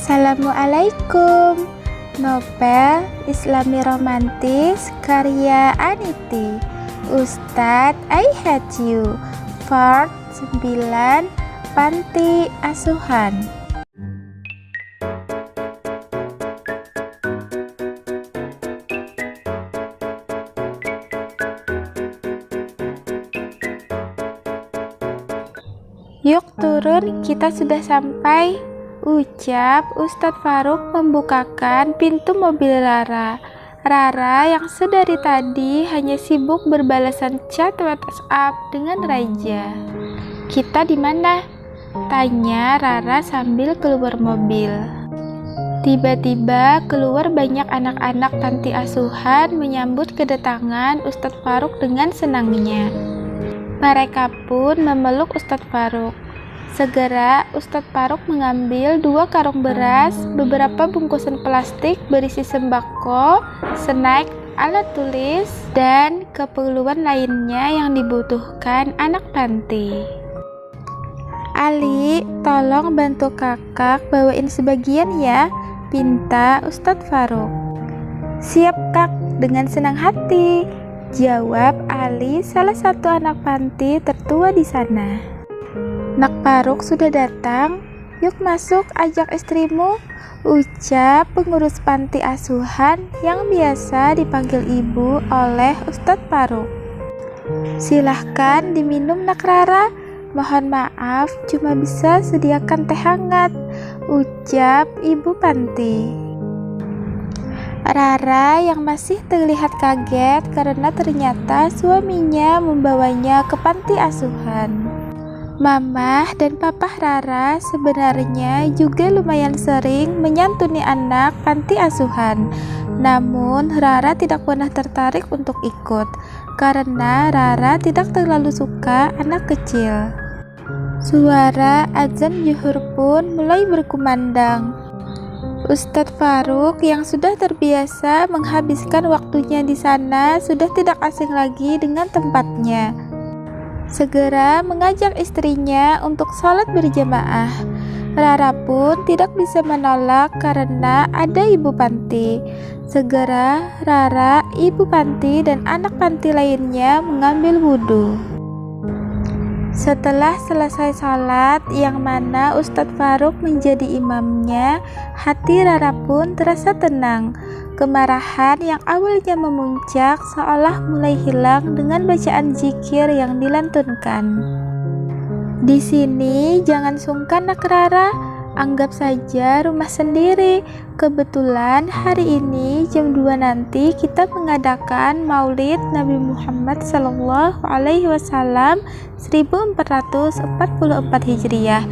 Assalamualaikum. Novel Islami romantis karya Anity. Ustadz I Hate You. Part 9, Panti Asuhan. Yuk turun, kita sudah sampai, ucap Ustadz Faruk membukakan pintu mobil Rara. Rara yang sedari tadi hanya sibuk berbalasan chat WhatsApp dengan Raja. Kita di mana? Tanya Rara sambil keluar mobil. Tiba-tiba keluar banyak anak-anak panti asuhan menyambut kedatangan Ustadz Faruk dengan senangnya. Mereka pun memeluk Ustadz Faruk. Segera Ustadz Faruk mengambil 2 karung beras, beberapa bungkusan plastik berisi sembako, snack, alat tulis, dan keperluan lainnya yang dibutuhkan anak panti. Ali, tolong bantu kakak bawain sebagian ya, pinta Ustadz Faruk. Siap kak, dengan senang hati, jawab Ali, salah satu anak panti tertua di sana. Nak Faruk sudah datang, yuk masuk, ajak istrimu, ucap pengurus panti asuhan yang biasa dipanggil ibu oleh Ustadz Faruk. Silahkan diminum Nak Rara, mohon maaf cuma bisa sediakan teh hangat, ucap ibu panti. Rara yang masih terlihat kaget karena ternyata suaminya membawanya ke panti asuhan. Mamah dan papah Rara sebenarnya juga lumayan sering menyantuni anak panti asuhan. Namun Rara tidak pernah tertarik untuk ikut karena Rara tidak terlalu suka anak kecil. Suara azan zuhur pun mulai berkumandang. Ustadz Faruk yang sudah terbiasa menghabiskan waktunya di sana sudah tidak asing lagi dengan tempatnya. Segera mengajak istrinya untuk sholat berjamaah. Rara pun tidak bisa menolak karena ada ibu panti. Segera Rara, ibu panti, dan anak panti lainnya mengambil wudhu. Setelah selesai sholat yang mana Ustadz Faruk menjadi imamnya, hati Rara pun terasa tenang. Kemarahan yang awalnya memuncak seolah mulai hilang dengan bacaan zikir yang dilantunkan. Di sini jangan sungkan Nak Rara, anggap saja rumah sendiri. Kebetulan hari ini jam 2 nanti kita mengadakan Maulid Nabi Muhammad SAW 1444 Hijriah,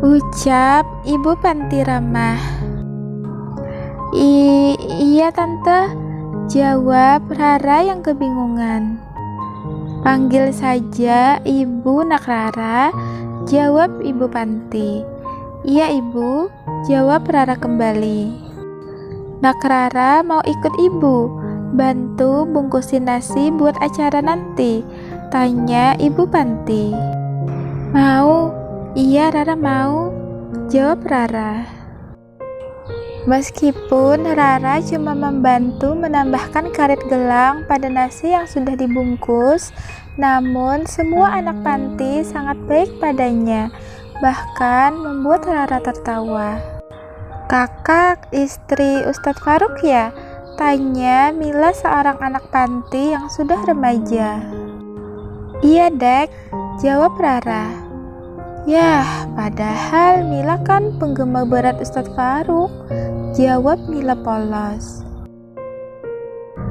ucap ibu panti ramah. Iya tante, jawab Rara yang kebingungan. Panggil saja ibu Nak Rara, jawab ibu panti. Iya ibu, jawab Rara kembali. Nak Rara mau ikut ibu, bantu bungkusin nasi buat acara nanti, tanya ibu panti. Mau, iya Rara mau, jawab Rara. Meskipun Rara cuma membantu menambahkan karet gelang pada nasi yang sudah dibungkus, namun semua anak panti sangat baik padanya, bahkan membuat Rara tertawa. Kakak, istri Ustadz Faruk ya? Tanya Mila, seorang anak panti yang sudah remaja. Iya dek, jawab Rara. Yah, padahal Mila kan penggemar berat Ustadz Faruk, jawab Mila polos.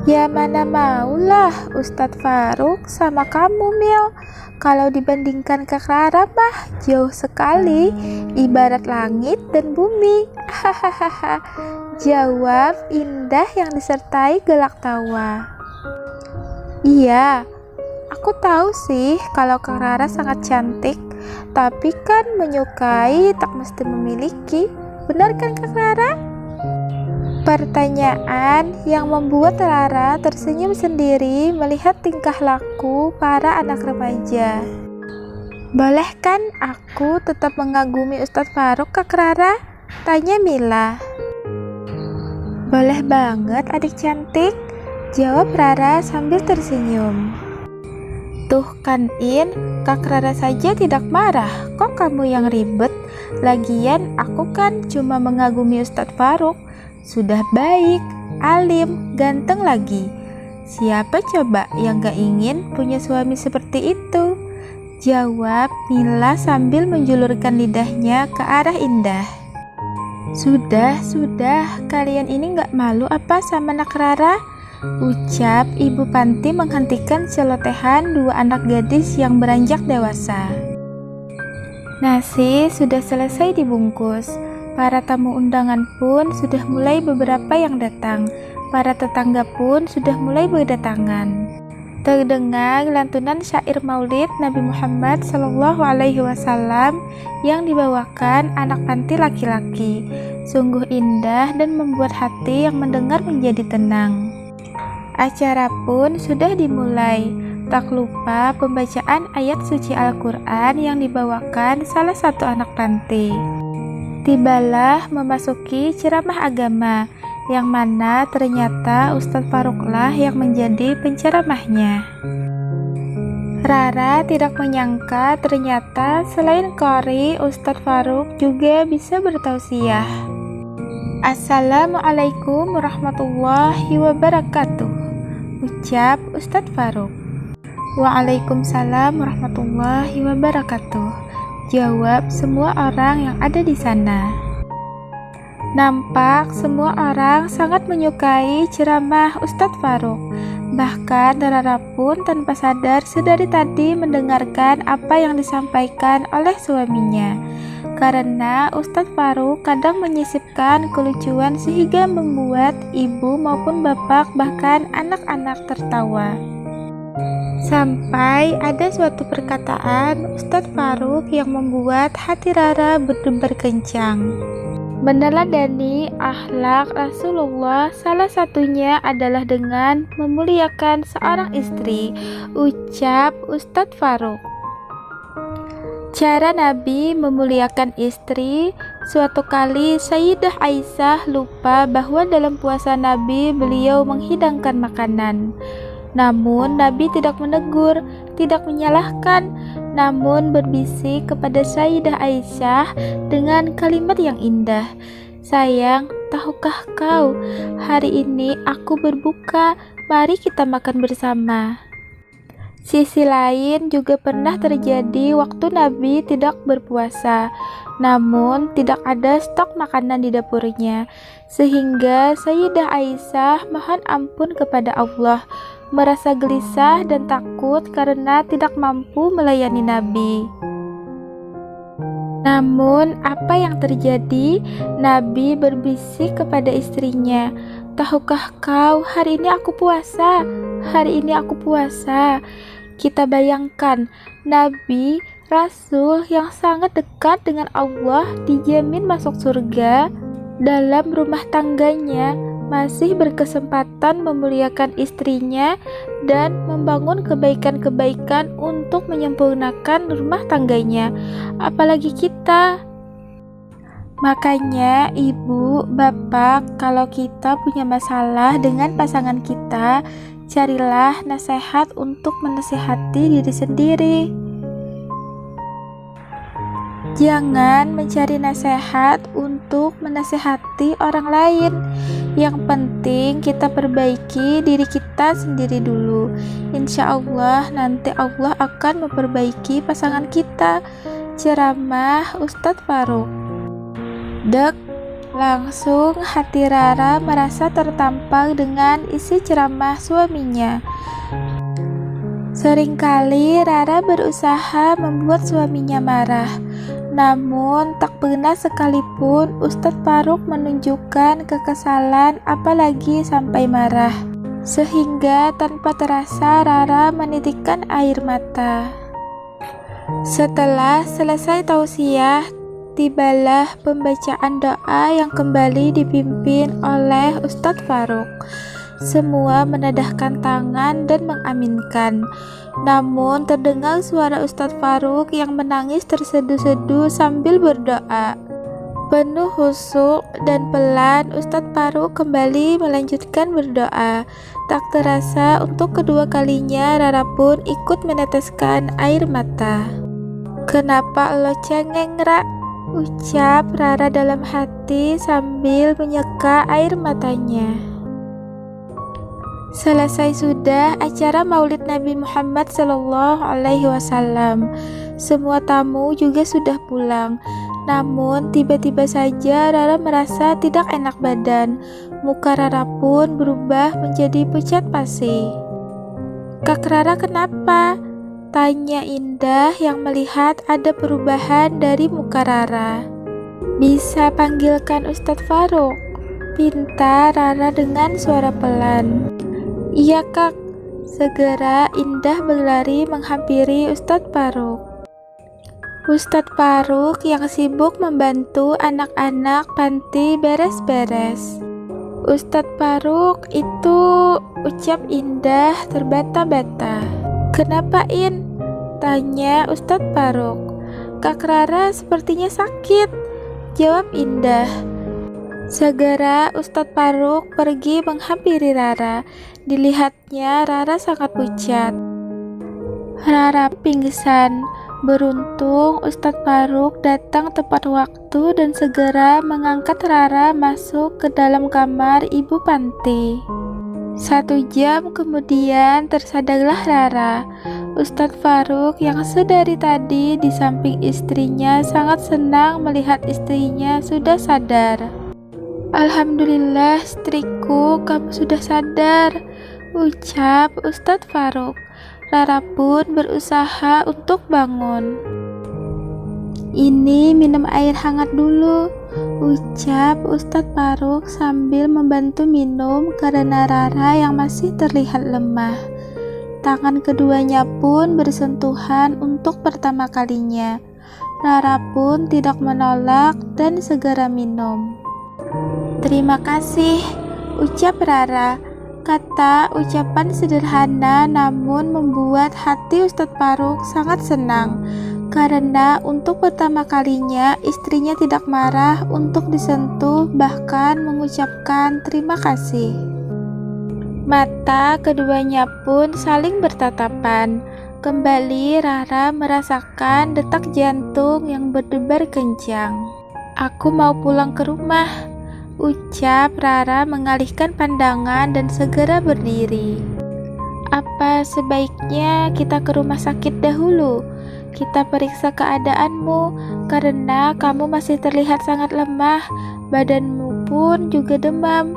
Ya mana maulah Ustadz Faruk sama kamu Mil. Kalau dibandingkan ke Rara mah jauh sekali, ibarat langit dan bumi. Hahaha, jawab Indah yang disertai gelak tawa. Iya, aku tahu sih kalau Kak Rara sangat cantik, tapi kan menyukai tak mesti memiliki. Benar kan Kak Rara? Pertanyaan yang membuat Rara tersenyum sendiri melihat tingkah laku para anak remaja. Boleh kan aku tetap mengagumi Ustadz Faruk Kak Rara? Tanya Mila. Boleh banget adik cantik, jawab Rara sambil tersenyum. Tuh kan In, Kak Rara saja tidak marah, kok kamu yang ribet? Lagian aku kan cuma mengagumi Ustadz Faruk, sudah baik, alim, ganteng lagi. Siapa coba yang gak ingin punya suami seperti itu? Jawab Mila sambil menjulurkan lidahnya ke arah Indah. Sudah, kalian ini gak malu apa sama nak Rara? Ucap Ibu Panti menghentikan celotehan dua anak gadis yang beranjak dewasa. Nasi sudah selesai dibungkus. Para tamu undangan pun sudah mulai beberapa yang datang. Para tetangga pun sudah mulai berdatangan. Terdengar lantunan syair Maulid Nabi Muhammad SAW yang dibawakan anak panti laki-laki. Sungguh indah dan membuat hati yang mendengar menjadi tenang. Acara pun sudah dimulai. Tak lupa pembacaan ayat suci Al-Quran yang dibawakan salah satu anak panti. Tibalah memasuki ceramah agama, yang mana ternyata Ustadz Faruklah yang menjadi penceramahnya. Rara tidak menyangka ternyata selain Qori, Ustadz Faruk juga bisa bertausiah. Assalamualaikum warahmatullahi wabarakatuh, ucap Ustadz Faruk. Waalaikumsalam warahmatullahi wabarakatuh, jawab semua orang yang ada di sana. Nampak semua orang sangat menyukai ceramah Ustadz Faruk. Bahkan Rara pun tanpa sadar sedari tadi mendengarkan apa yang disampaikan oleh suaminya. Karena Ustadz Faruk kadang menyisipkan kelucuan sehingga membuat ibu maupun bapak bahkan anak-anak tertawa. Sampai ada suatu perkataan Ustadz Faruk yang membuat hati Rara berdebar kencang. Meneladani akhlak Rasulullah, salah satunya adalah dengan memuliakan seorang istri, ucap Ustadz Faruk. Cara Nabi memuliakan istri. Suatu kali Sayyidah Aisyah lupa bahwa dalam puasa Nabi beliau menghidangkan makanan. Namun Nabi tidak menegur, tidak menyalahkan, namun berbisik kepada Sayyidah Aisyah dengan kalimat yang indah. Sayang, tahukah kau, hari ini aku berbuka, mari kita makan bersama. Sisi lain juga pernah terjadi waktu Nabi tidak berpuasa, namun tidak ada stok makanan di dapurnya, sehingga Sayyidah Aisyah mohon ampun kepada Allah, merasa gelisah dan takut karena tidak mampu melayani Nabi. Namun apa yang terjadi? Nabi berbisik kepada istrinya, tahukah kau, hari ini aku puasa, hari ini aku puasa. Kita bayangkan, Nabi, Rasul yang sangat dekat dengan Allah, dijamin masuk surga, dalam rumah tangganya masih berkesempatan memuliakan istrinya dan membangun kebaikan-kebaikan untuk menyempurnakan rumah tangganya. Apalagi kita. Makanya ibu, bapak, kalau kita punya masalah dengan pasangan kita, carilah nasihat untuk menasihati diri sendiri. Jangan mencari nasihat untuk menasihati orang lain. Yang penting kita perbaiki diri kita sendiri dulu. Insya Allah nanti Allah akan memperbaiki pasangan kita. Ceramah Ustadz Faruk. Dek, langsung hati Rara merasa tertampar dengan isi ceramah suaminya. Seringkali Rara berusaha membuat suaminya marah, namun tak pernah sekalipun Ustadz Faruk menunjukkan kekesalan apalagi sampai marah, sehingga tanpa terasa Rara menitikkan air mata. Setelah selesai tausiah, tibalah pembacaan doa yang kembali dipimpin oleh Ustadz Faruk. Semua menadahkan tangan dan mengaminkan. Namun terdengar suara Ustadz Faruk yang menangis terseduh-seduh sambil berdoa. Penuh khusyuk dan pelan, Ustadz Faruk kembali melanjutkan berdoa. Tak terasa untuk kedua kalinya Rara pun ikut meneteskan air mata. "Kenapa lo cengeng, Ra?" ucap Rara dalam hati sambil menyeka air matanya. Selesai sudah acara Maulid Nabi Muhammad SAW. Semua tamu juga sudah pulang. Namun tiba-tiba saja Rara merasa tidak enak badan. Muka Rara pun berubah menjadi pucat pasi. "Kak Rara kenapa?" tanya Indah yang melihat ada perubahan dari muka Rara. "Bisa panggilkan Ustadz Faruk?" pinta Rara dengan suara pelan. "Iya Kak." Segera Indah berlari menghampiri Ustadz Faruk. Ustadz Faruk yang sibuk membantu anak-anak panti beres-beres. "Ustadz Faruk itu," ucap Indah terbata-bata. "Kenapa In?" tanya Ustadz Faruk. "Kak Rara sepertinya sakit," jawab Indah. Segera Ustadz Faruk pergi menghampiri Rara. Dilihatnya Rara sangat pucat. Rara pingsan. Beruntung Ustadz Faruk datang tepat waktu dan segera mengangkat Rara masuk ke dalam kamar ibu panti. 1 jam kemudian tersadarlah Rara. Ustadz Faruk yang sedari tadi di samping istrinya sangat senang melihat istrinya sudah sadar. "Alhamdulillah istriku, kamu sudah sadar," ucap Ustadz Faruk. Rara pun berusaha untuk bangun. "Ini minum air hangat dulu," ucap Ustadz Faruk sambil membantu minum karena Rara yang masih terlihat lemah. Tangan keduanya pun bersentuhan untuk pertama kalinya. Rara pun tidak menolak dan segera minum. "Terima kasih," ucap Rara. Kata ucapan sederhana namun membuat hati Ustadz Faruk sangat senang karena untuk pertama kalinya istrinya tidak marah untuk disentuh, bahkan mengucapkan terima kasih. Mata keduanya pun saling bertatapan. Kembali Rara merasakan detak jantung yang berdebar kencang. "Aku mau pulang ke rumah," ucap Rara mengalihkan pandangan dan segera berdiri. "Apa sebaiknya kita ke rumah sakit dahulu? Kita periksa keadaanmu karena kamu masih terlihat sangat lemah, badanmu pun juga demam,"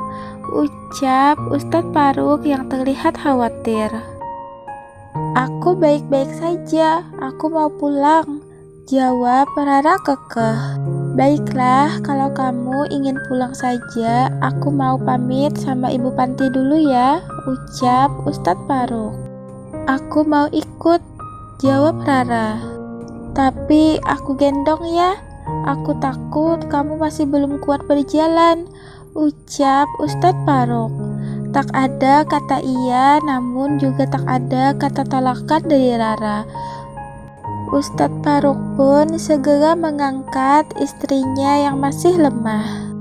ucap Ustadz Faruk yang terlihat khawatir. "Aku baik-baik saja, aku mau pulang," jawab Rara kekeh. "Baiklah, kalau kamu ingin pulang saja, aku mau pamit sama ibu panti dulu ya," ucap Ustadz Faruk. "Aku mau ikut," jawab Rara. "Tapi aku gendong ya, aku takut kamu masih belum kuat berjalan," ucap Ustadz Faruk. Tak ada kata iya, namun juga tak ada kata tolakan dari Rara. Ustadz Faruk pun segera mengangkat istrinya yang masih lemah.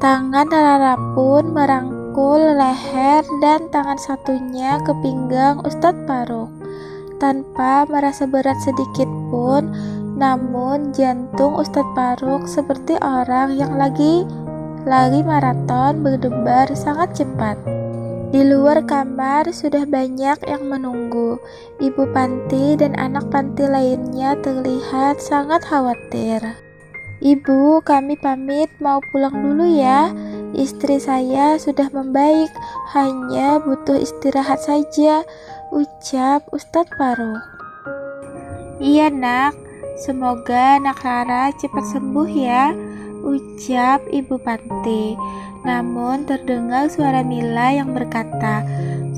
Tangan Rara pun merangkul leher dan tangan satunya ke pinggang Ustadz Faruk. Tanpa merasa berat sedikit pun, namun jantung Ustadz Faruk seperti orang yang lagi lari maraton berdebar sangat cepat. Di luar kamar sudah banyak yang menunggu. Ibu panti dan anak panti lainnya terlihat sangat khawatir. "Ibu, kami pamit mau pulang dulu ya. Istri saya sudah membaik, hanya butuh istirahat saja," ucap Ustadz Faruk. "Iya nak, semoga nak Rara cepat sembuh ya," ucap ibu panti. Namun terdengar suara Mila yang berkata,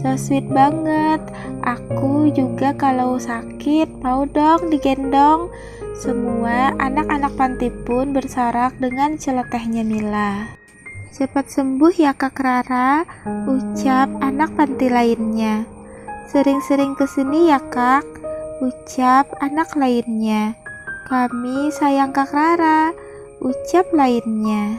"So sweet banget, aku juga kalau sakit mau dong digendong." Semua anak-anak panti pun bersorak dengan celotehnya Mila. "Cepat sembuh ya Kak Rara," ucap anak panti lainnya. "Sering-sering kesini ya Kak," ucap anak lainnya. "Kami sayang Kak Rara," ucap lainnya.